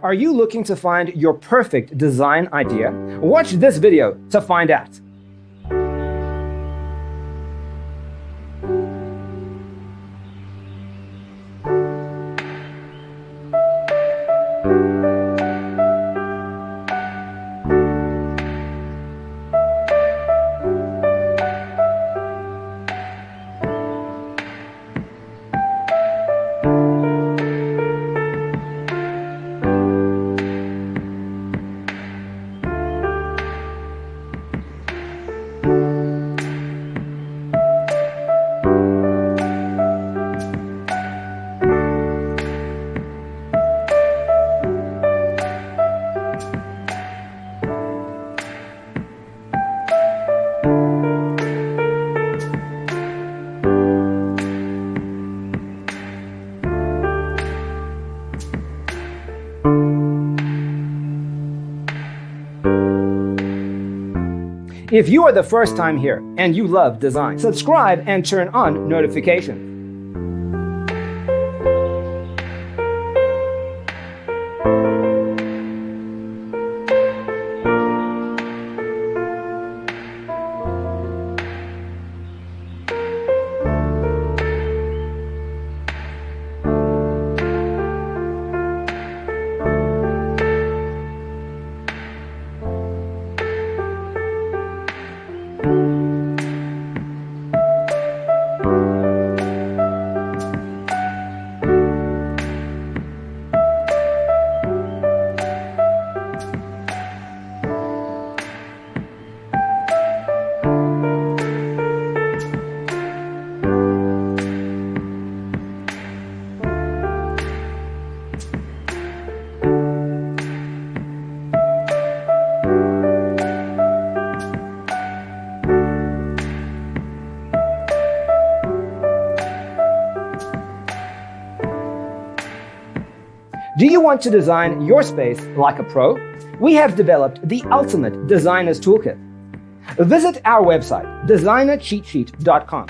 Are you looking to find your perfect design idea? Watch this video to find out. If you are the first time here and you love design, subscribe and turn on notifications. Do you want to design your space like a pro? We have developed the ultimate designer's toolkit. Visit our website, designercheatsheet.com.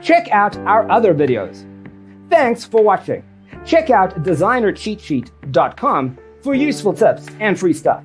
Check out our other videos. Thanks for watching. Check out designercheatsheet.com for useful tips and free stuff.